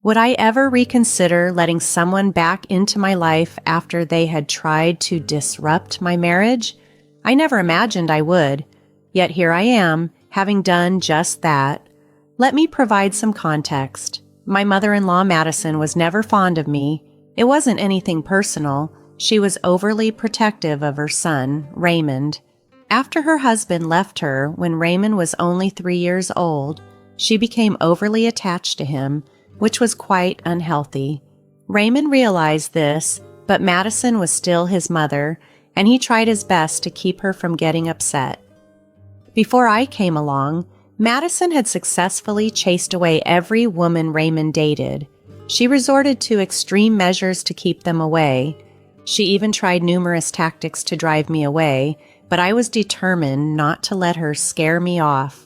Would I ever reconsider letting someone back into my life after they had tried to disrupt my marriage? I never imagined I would, yet here I am, having done just that. Let me provide some context. My mother-in-law, Madison, was never fond of me. It wasn't anything personal. She was overly protective of her son, Raymond. After her husband left her when Raymond was only 3 years old, she became overly attached to him, which was quite unhealthy. Raymond realized this, but Madison was still his mother, and he tried his best to keep her from getting upset. Before I came along, Madison had successfully chased away every woman Raymond dated. She resorted to extreme measures to keep them away. She even tried numerous tactics to drive me away, but I was determined not to let her scare me off.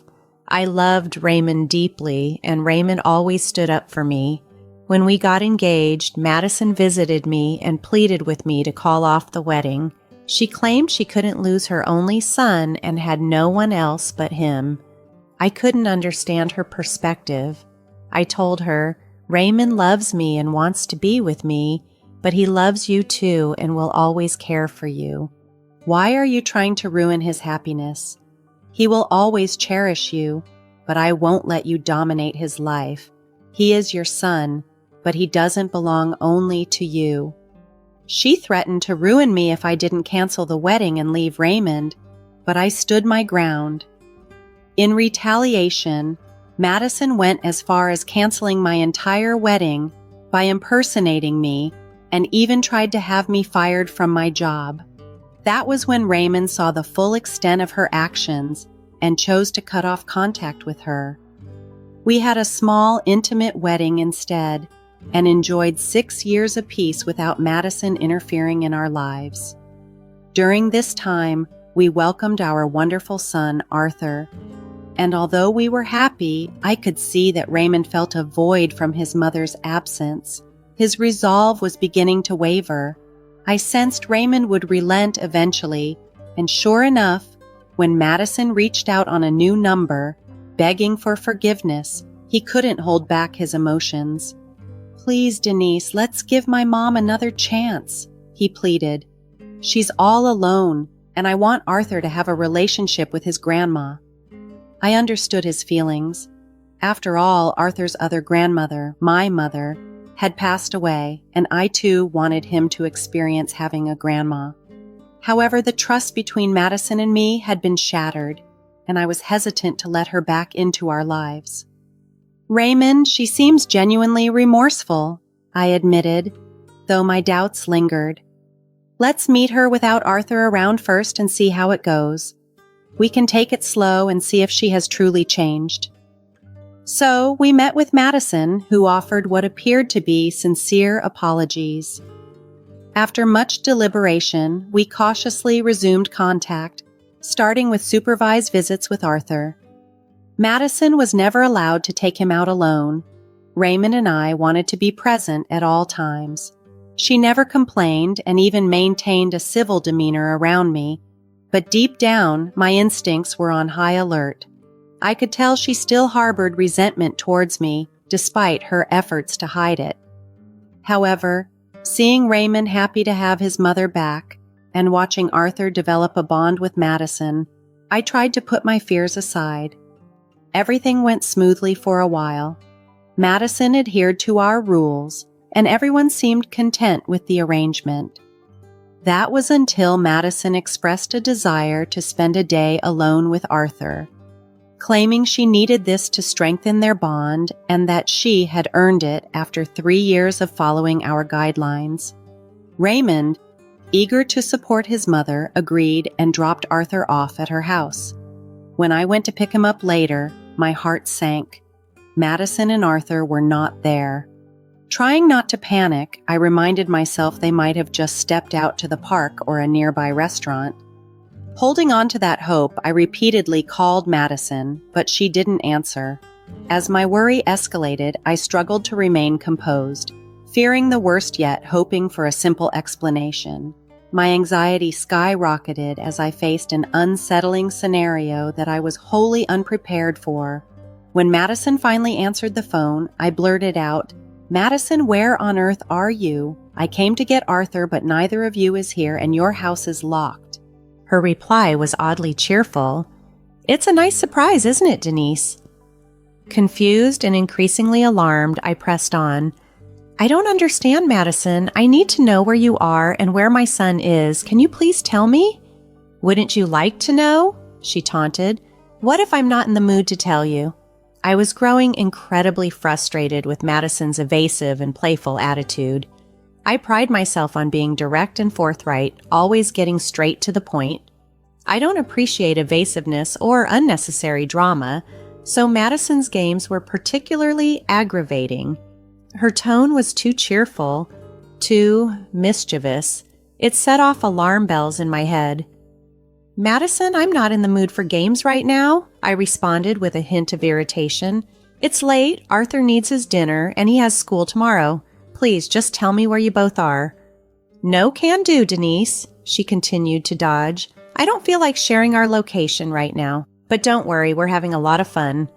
I loved Raymond deeply, and Raymond always stood up for me. When we got engaged, Madison visited me and pleaded with me to call off the wedding. She claimed she couldn't lose her only son and had no one else but him. I couldn't understand her perspective. I told her, Raymond loves me and wants to be with me, but he loves you too and will always care for you. Why are you trying to ruin his happiness? He will always cherish you, but I won't let you dominate his life. He is your son, but he doesn't belong only to you. She threatened to ruin me if I didn't cancel the wedding and leave Raymond, but I stood my ground. In retaliation, Madison went as far as canceling my entire wedding by impersonating me and even tried to have me fired from my job. That was when Raymond saw the full extent of her actions and chose to cut off contact with her. We had a small, intimate wedding instead and enjoyed 6 years apiece without Madison interfering in our lives. During this time, we welcomed our wonderful son, Arthur, and although we were happy, I could see that Raymond felt a void from his mother's absence. His resolve was beginning to waver. I sensed Raymond would relent eventually, and sure enough, when Madison reached out on a new number, begging for forgiveness, he couldn't hold back his emotions. "Please, Denise, let's give my mom another chance," he pleaded. "She's all alone, and I want Arthur to have a relationship with his grandma." I understood his feelings. After all, Arthur's other grandmother, my mother, had passed away, and I too wanted him to experience having a grandma. However, the trust between Madison and me had been shattered, and I was hesitant to let her back into our lives. "Raymond, she seems genuinely remorseful," I admitted, though my doubts lingered. "Let's meet her without Arthur around first and see how it goes. We can take it slow and see if she has truly changed." So we met with Madison, who offered what appeared to be sincere apologies. After much deliberation, we cautiously resumed contact, starting with supervised visits with Arthur. Madison was never allowed to take him out alone. Raymond and I wanted to be present at all times. She never complained and even maintained a civil demeanor around me, but deep down, my instincts were on high alert. I could tell she still harbored resentment towards me, despite her efforts to hide it. However, seeing Raymond happy to have his mother back and watching Arthur develop a bond with Madison, I tried to put my fears aside. Everything went smoothly for a while. Madison adhered to our rules, and everyone seemed content with the arrangement. That was until Madison expressed a desire to spend a day alone with Arthur, claiming she needed this to strengthen their bond and that she had earned it after 3 years of following our guidelines. Raymond, eager to support his mother, agreed and dropped Arthur off at her house. When I went to pick him up later, my heart sank. Madison and Arthur were not there. Trying not to panic, I reminded myself they might have just stepped out to the park or a nearby restaurant. Holding on to that hope, I repeatedly called Madison, but she didn't answer. As my worry escalated, I struggled to remain composed, fearing the worst yet hoping for a simple explanation. My anxiety skyrocketed as I faced an unsettling scenario that I was wholly unprepared for. When Madison finally answered the phone, I blurted out, "Madison, where on earth are you? I came to get Arthur, but neither of you is here and your house is locked." Her reply was oddly cheerful. "It's a nice surprise, isn't it, Denise?" Confused and increasingly alarmed, I pressed on. "I don't understand, Madison. I need to know where you are and where my son is. Can you please tell me?" "Wouldn't you like to know?" she taunted. "What if I'm not in the mood to tell you?" I was growing incredibly frustrated with Madison's evasive and playful attitude. I pride myself on being direct and forthright, always getting straight to the point. I don't appreciate evasiveness or unnecessary drama, so Madison's games were particularly aggravating. Her tone was too cheerful, too mischievous. It set off alarm bells in my head. "Madison, I'm not in the mood for games right now," I responded with a hint of irritation. "It's late, Arthur needs his dinner, and he has school tomorrow. Please, just tell me where you both are." "No can do, Denise," she continued to dodge. "I don't feel like sharing our location right now. But don't worry, we're having a lot of fun."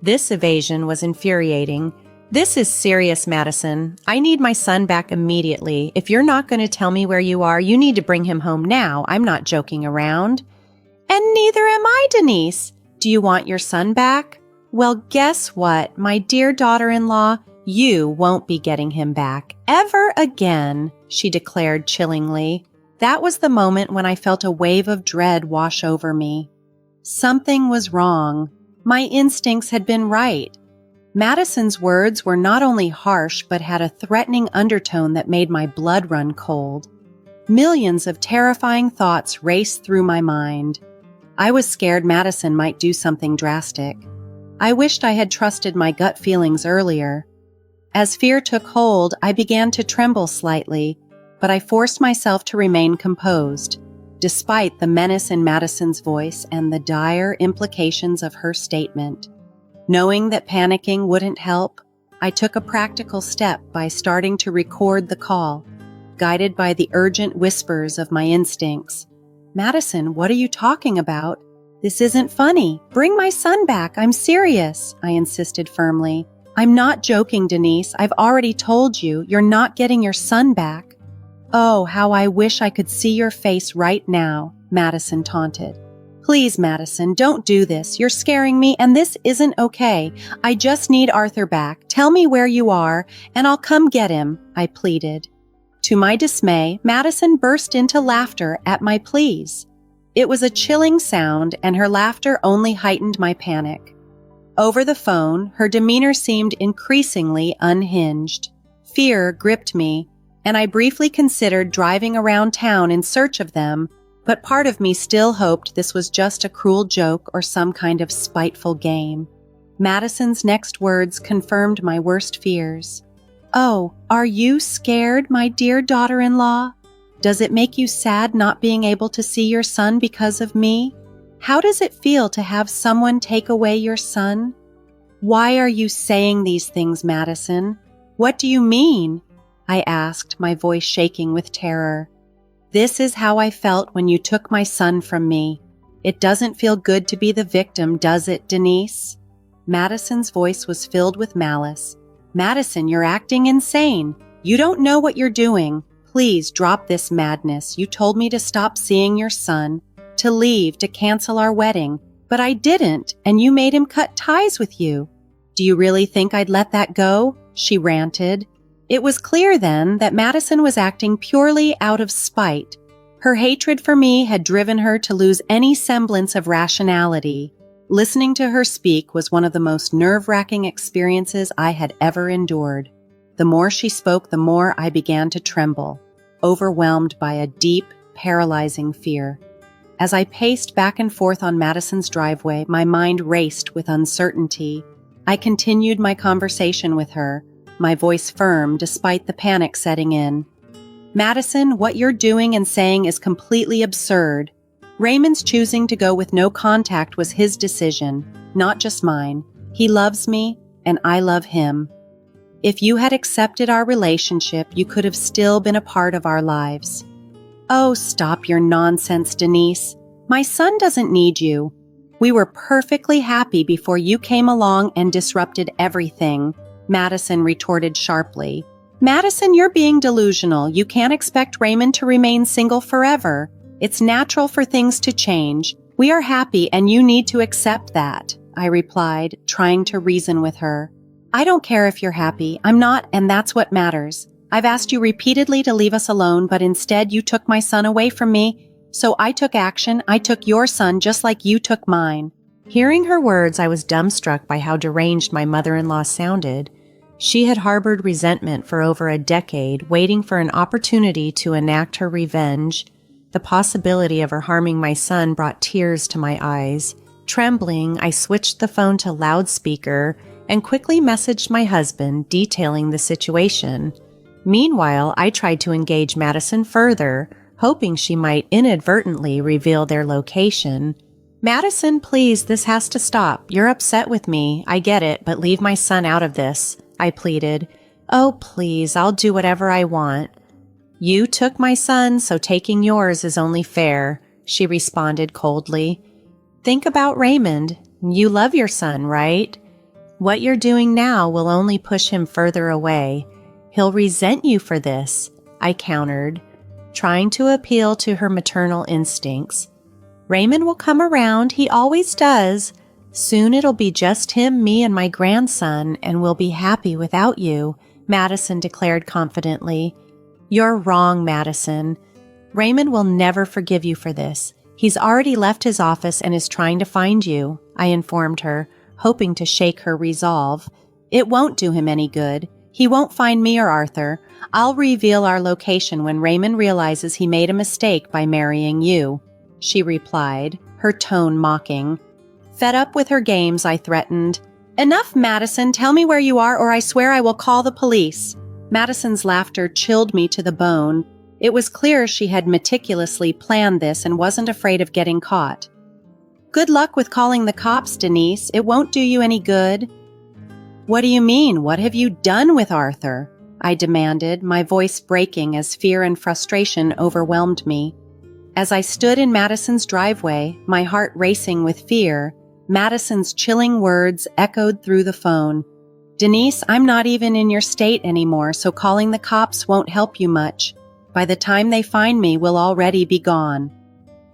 This evasion was infuriating. "This is serious, Madison. I need my son back immediately. If you're not going to tell me where you are, you need to bring him home now. I'm not joking around." "And neither am I, Denise. Do you want your son back?" "Well, guess what, my dear daughter-in-law? You won't be getting him back ever again," she declared chillingly. That was the moment when I felt a wave of dread wash over me. Something was wrong. My instincts had been right. Madison's words were not only harsh, but had a threatening undertone that made my blood run cold. Millions of terrifying thoughts raced through my mind. I was scared Madison might do something drastic. I wished I had trusted my gut feelings earlier. As fear took hold, I began to tremble slightly, but I forced myself to remain composed, despite the menace in Madison's voice and the dire implications of her statement. Knowing that panicking wouldn't help, I took a practical step by starting to record the call, guided by the urgent whispers of my instincts. "Madison, what are you talking about? This isn't funny. Bring my son back. I'm serious," I insisted firmly. "I'm not joking, Denise. I've already told you, you're not getting your son back." "Oh, how I wish I could see your face right now," Madison taunted. "Please, Madison, don't do this. You're scaring me, and this isn't okay. I just need Arthur back. Tell me where you are, and I'll come get him," I pleaded. To my dismay, Madison burst into laughter at my pleas. It was a chilling sound, and her laughter only heightened my panic. Over the phone, her demeanor seemed increasingly unhinged. Fear gripped me, and I briefly considered driving around town in search of them, but part of me still hoped this was just a cruel joke or some kind of spiteful game. Madison's next words confirmed my worst fears. "Oh, are you scared, my dear daughter-in-law? Does it make you sad not being able to see your son because of me? How does it feel to have someone take away your son? Why are you saying these things, Madison? What do you mean?" I asked, my voice shaking with terror. "This is how I felt when you took my son from me. It doesn't feel good to be the victim, does it, Denise?" Madison's voice was filled with malice. "Madison, you're acting insane. You don't know what you're doing. Please drop this madness. You told me to stop seeing your son, to leave, to cancel our wedding, but I didn't, and you made him cut ties with you. Do you really think I'd let that go?" she ranted. It was clear then that Madison was acting purely out of spite. Her hatred for me had driven her to lose any semblance of rationality. Listening to her speak was one of the most nerve-wracking experiences I had ever endured. The more she spoke, the more I began to tremble, overwhelmed by a deep, paralyzing fear. As I paced back and forth on Madison's driveway, my mind raced with uncertainty. I continued my conversation with her, my voice firm despite the panic setting in. "Madison, what you're doing and saying is completely absurd. Raymond's choosing to go with no contact was his decision, not just mine. He loves me, and I love him. If you had accepted our relationship, you could have still been a part of our lives." "Oh, stop your nonsense, Denise. My son doesn't need you. We were perfectly happy before you came along and disrupted everything. Madison retorted sharply. Madison, you're being delusional. You can't expect Raymond to remain single forever. It's natural for things to change. We are happy and you need to accept that, I replied, trying to reason with her. I don't care if you're happy. I'm not, and that's what matters. I've asked you repeatedly to leave us alone, but instead you took my son away from me. So I took action. I took your son just like you took mine. Hearing her words, I was dumbstruck by how deranged my mother-in-law sounded. She had harbored resentment for over a decade, waiting for an opportunity to enact her revenge. The possibility of her harming my son brought tears to my eyes. Trembling, I switched the phone to loudspeaker and quickly messaged my husband, detailing the situation. Meanwhile, I tried to engage Madison further, hoping she might inadvertently reveal their location. Madison, please, this has to stop. You're upset with me. I get it, but leave my son out of this, I pleaded. Oh, please, I'll do whatever I want. You took my son, so taking yours is only fair, she responded coldly. Think about Raymond. You love your son, right? What you're doing now will only push him further away. He'll resent you for this, I countered, trying to appeal to her maternal instincts. Raymond will come around, he always does. Soon it'll be just him, me, and my grandson, and we'll be happy without you, Madison declared confidently. You're wrong, Madison. Raymond will never forgive you for this. He's already left his office and is trying to find you, I informed her, hoping to shake her resolve. It won't do him any good. He won't find me or Arthur. I'll reveal our location when Raymond realizes he made a mistake by marrying you, she replied, her tone mocking. Fed up with her games, I threatened. Enough, Madison. Tell me where you are or I swear I will call the police. Madison's laughter chilled me to the bone. It was clear she had meticulously planned this and wasn't afraid of getting caught. Good luck with calling the cops, Denise. It won't do you any good. What do you mean? What have you done with Arthur? I demanded, my voice breaking as fear and frustration overwhelmed me. As I stood in Madison's driveway, my heart racing with fear, Madison's chilling words echoed through the phone. Denise, I'm not even in your state anymore, so calling the cops won't help you much. By the time they find me, we'll already be gone.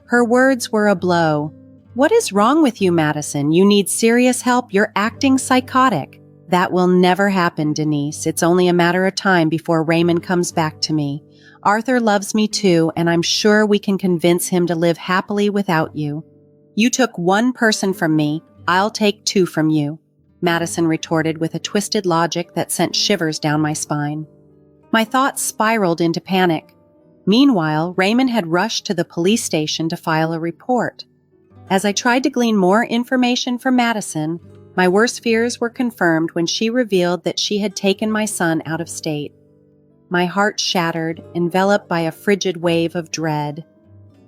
Her words were a blow. What is wrong with you, Madison? You need serious help. You're acting psychotic. That will never happen, Denise. It's only a matter of time before Raymond comes back to me. Arthur loves me too, and I'm sure we can convince him to live happily without you. You took one person from me. I'll take two from you, Madison retorted with a twisted logic that sent shivers down my spine. My thoughts spiraled into panic. Meanwhile, Raymond had rushed to the police station to file a report. As I tried to glean more information from Madison, my worst fears were confirmed when she revealed that she had taken my son out of state. My heart shattered, enveloped by a frigid wave of dread.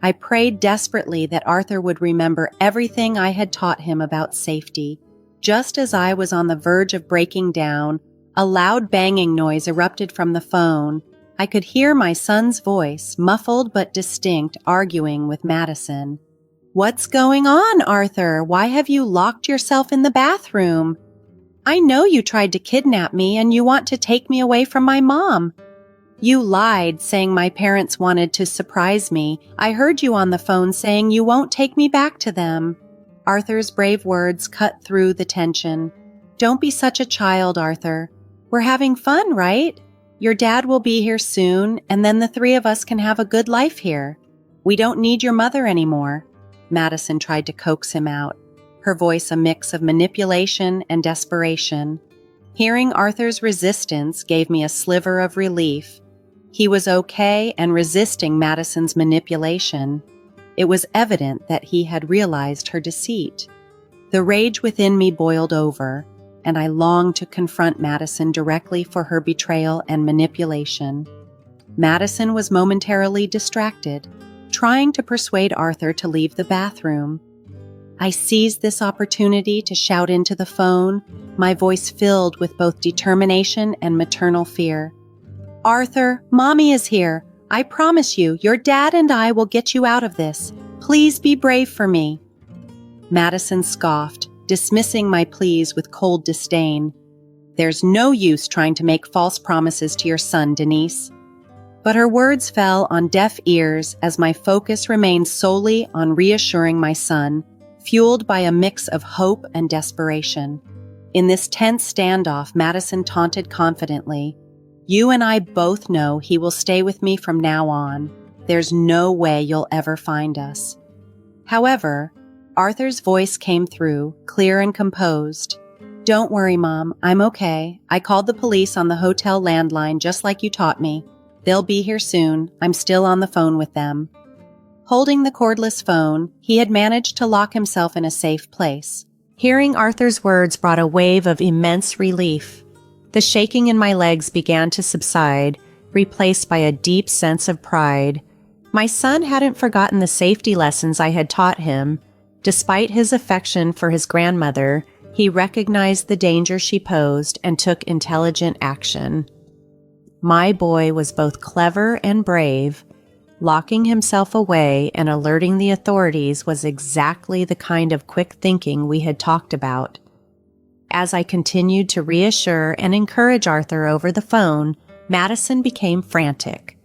I prayed desperately that Arthur would remember everything I had taught him about safety. Just as I was on the verge of breaking down, a loud banging noise erupted from the phone. I could hear my son's voice, muffled but distinct, arguing with Madison. What's going on, Arthur? Why have you locked yourself in the bathroom? I know you tried to kidnap me and you want to take me away from my mom. You lied, saying my parents wanted to surprise me. I heard you on the phone saying you won't take me back to them. Arthur's brave words cut through the tension. Don't be such a child, Arthur. We're having fun, right? Your dad will be here soon, and then the three of us can have a good life here. We don't need your mother anymore. Madison tried to coax him out, her voice a mix of manipulation and desperation. Hearing Arthur's resistance gave me a sliver of relief. He was okay and resisting Madison's manipulation. It was evident that he had realized her deceit. The rage within me boiled over, and I longed to confront Madison directly for her betrayal and manipulation. Madison was momentarily distracted, trying to persuade Arthur to leave the bathroom. I seized this opportunity to shout into the phone, my voice filled with both determination and maternal fear. Arthur, Mommy is here. I promise you, your dad and I will get you out of this. Please be brave for me. Madison scoffed, dismissing my pleas with cold disdain. There's no use trying to make false promises to your son, Denise." But her words fell on deaf ears as my focus remained solely on reassuring my son, fueled by a mix of hope and desperation. In this tense standoff, Madison taunted confidently, "You and I both know he will stay with me from now on. There's no way you'll ever find us." However, Arthur's voice came through, clear and composed. "Don't worry, Mom. I'm okay. I called the police on the hotel landline just like you taught me. They'll be here soon. I'm still on the phone with them." Holding the cordless phone, he had managed to lock himself in a safe place. Hearing Arthur's words brought a wave of immense relief. The shaking in my legs began to subside, replaced by a deep sense of pride. My son hadn't forgotten the safety lessons I had taught him. Despite his affection for his grandmother, he recognized the danger she posed and took intelligent action. My boy was both clever and brave. Locking himself away and alerting the authorities was exactly the kind of quick thinking we had talked about. As I continued to reassure and encourage Arthur over the phone, Madison became frantic.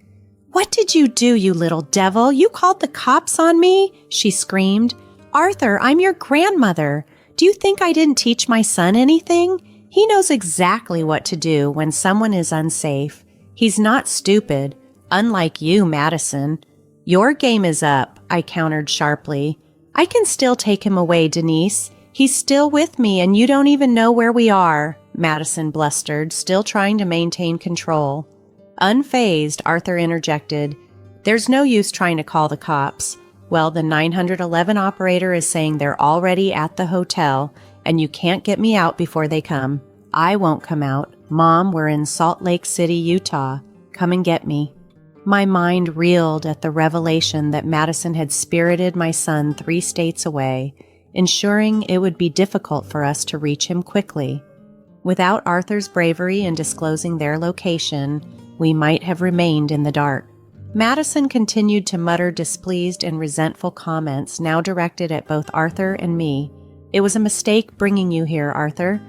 "What did you do, you little devil? You called the cops on me?" she screamed. "Arthur, I'm your grandmother. Do you think I didn't teach my son anything? He knows exactly what to do when someone is unsafe. He's not stupid, unlike you, Madison." "Your game is up," I countered sharply. "I can still take him away, Denise. He's still with me and you don't even know where we are," Madison blustered, still trying to maintain control. Unfazed, Arthur interjected, "There's no use trying to call the cops. Well, the 911 operator is saying they're already at the hotel and you can't get me out before they come. I won't come out. Mom, we're in Salt Lake City, Utah. Come and get me." My mind reeled at the revelation that Madison had spirited my son 3 states away, ensuring it would be difficult for us to reach him quickly. Without Arthur's bravery in disclosing their location, we might have remained in the dark. Madison continued to mutter displeased and resentful comments, now directed at both Arthur and me. "It was a mistake bringing you here, Arthur.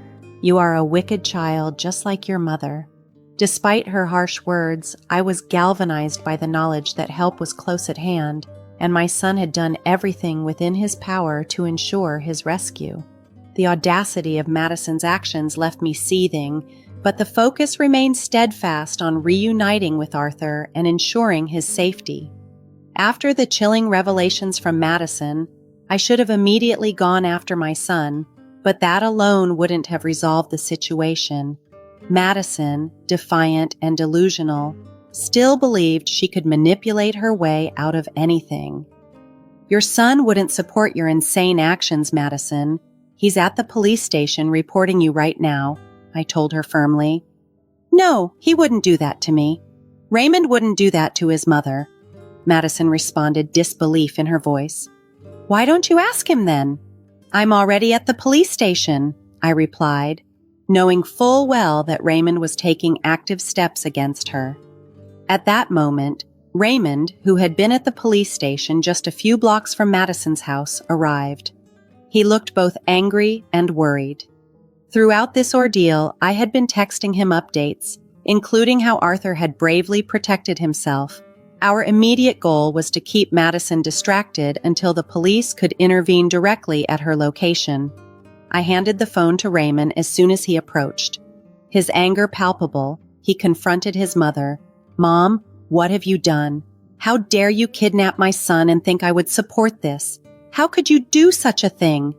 You are a wicked child, just like your mother." Despite her harsh words, I was galvanized by the knowledge that help was close at hand, and my son had done everything within his power to ensure his rescue. The audacity of Madison's actions left me seething, but the focus remained steadfast on reuniting with Arthur and ensuring his safety. After the chilling revelations from Madison, I should have immediately gone after my son, but that alone wouldn't have resolved the situation. Madison, defiant and delusional, still believed she could manipulate her way out of anything. "Your son wouldn't support your insane actions, Madison. He's at the police station reporting you right now," I told her firmly. "No, he wouldn't do that to me. Raymond wouldn't do that to his mother," Madison responded, disbelief in her voice. "Why don't you ask him then?" "I'm already at the police station," I replied, knowing full well that Raymond was taking active steps against her. At that moment, Raymond, who had been at the police station just a few blocks from Madison's house, arrived. He looked both angry and worried. Throughout this ordeal, I had been texting him updates, including how Arthur had bravely protected himself. Our immediate goal was to keep Madison distracted until the police could intervene directly at her location. I handed the phone to Raymond as soon as he approached. His anger palpable, he confronted his mother. "Mom, what have you done? How dare you kidnap my son and think I would support this? How could you do such a thing?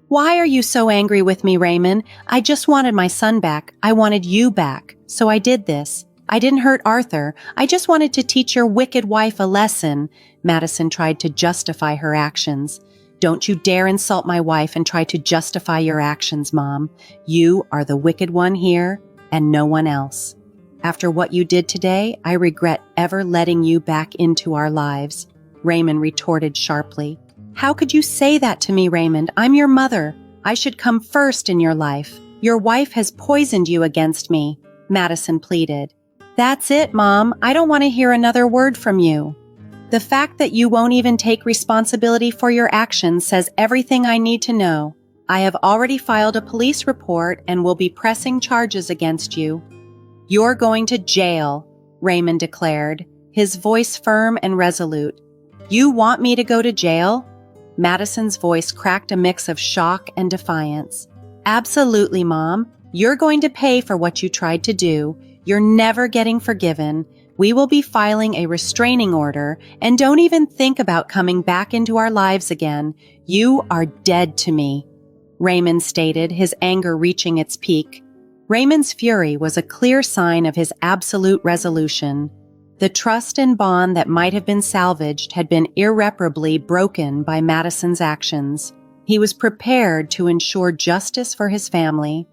Why are you so angry with me, Raymond? I just wanted my son back. I wanted you back. So I did this. I didn't hurt Arthur. I just wanted to teach your wicked wife a lesson." Madison tried to justify her actions. "Don't you dare insult my wife and try to justify your actions, Mom. You are the wicked one here and no one else. After what you did today, I regret ever letting you back into our lives," Raymond retorted sharply. "How could you say that to me, Raymond? I'm your mother. I should come first in your life. Your wife has poisoned you against me," Madison pleaded. "That's it, Mom. I don't want to hear another word from you. The fact that you won't even take responsibility for your actions says everything I need to know. I have already filed a police report and will be pressing charges against you. You're going to jail, Raymond declared, his voice firm and resolute. You want me to go to jail? Madison's voice cracked a mix of shock and defiance. Absolutely, Mom. You're going to pay for what you tried to do. You're never getting forgiven. We will be filing a restraining order, and don't even think about coming back into our lives again. You are dead to me, Raymond stated, his anger reaching its peak. Raymond's fury was a clear sign of his absolute resolution. The trust and bond that might have been salvaged had been irreparably broken by Madison's actions. He was prepared to ensure justice for his family.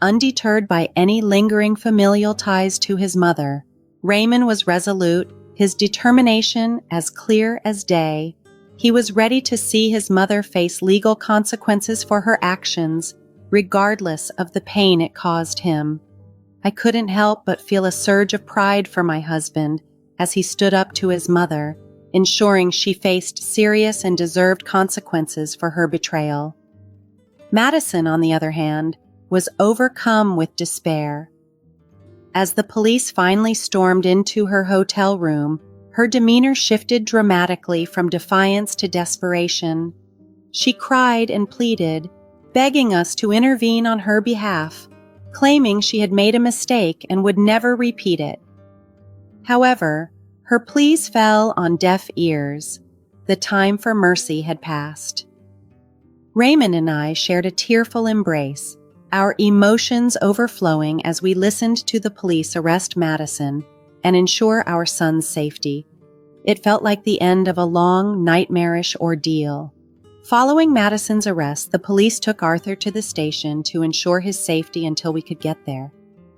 Undeterred by any lingering familial ties to his mother, Raymond was resolute, his determination as clear as day. He was ready to see his mother face legal consequences for her actions, regardless of the pain it caused him. I couldn't help but feel a surge of pride for my husband as he stood up to his mother, ensuring she faced serious and deserved consequences for her betrayal. Madison, on the other hand, was overcome with despair. As the police finally stormed into her hotel room, her demeanor shifted dramatically from defiance to desperation. She cried and pleaded, begging us to intervene on her behalf, claiming she had made a mistake and would never repeat it. However, her pleas fell on deaf ears. The time for mercy had passed. Raymond and I shared a tearful embrace, our emotions overflowing as we listened to the police arrest Madison and ensure our son's safety. It felt like the end of a long, nightmarish ordeal. Following Madison's arrest, the police took Arthur to the station to ensure his safety until we could get there.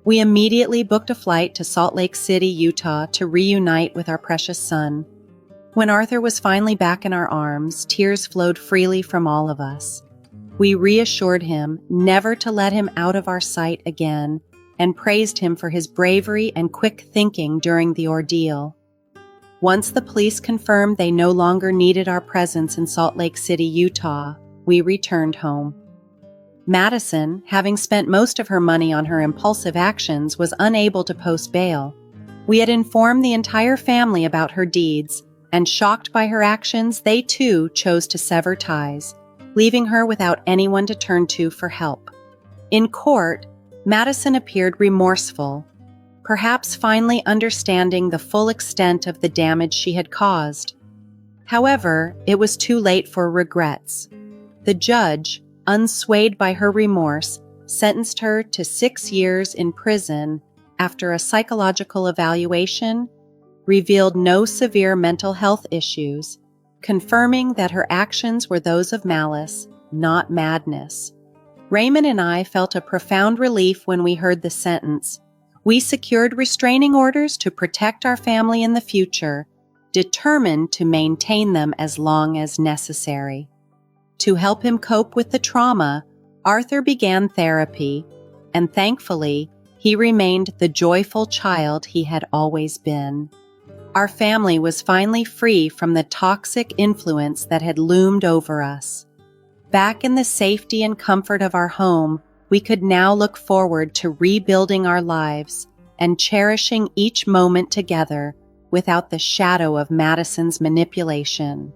We immediately booked a flight to Salt Lake City, Utah, to reunite with our precious son. When Arthur was finally back in our arms, tears flowed freely from all of us. We reassured him never to let him out of our sight again and praised him for his bravery and quick thinking during the ordeal. Once the police confirmed they no longer needed our presence in Salt Lake City, Utah, we returned home. Madison, having spent most of her money on her impulsive actions, was unable to post bail. We had informed the entire family about her deeds, and shocked by her actions, they too chose to sever ties, leaving her without anyone to turn to for help. In court, Madison appeared remorseful, perhaps finally understanding the full extent of the damage she had caused. However, it was too late for regrets. The judge, unswayed by her remorse, sentenced her to 6 years in prison after a psychological evaluation revealed no severe mental health issues, confirming that her actions were those of malice, not madness. Raymond and I felt a profound relief when we heard the sentence. We secured restraining orders to protect our family in the future, determined to maintain them as long as necessary. To help him cope with the trauma, Arthur began therapy, and thankfully, he remained the joyful child he had always been. Our family was finally free from the toxic influence that had loomed over us. Back in the safety and comfort of our home, we could now look forward to rebuilding our lives and cherishing each moment together without the shadow of Madison's manipulation.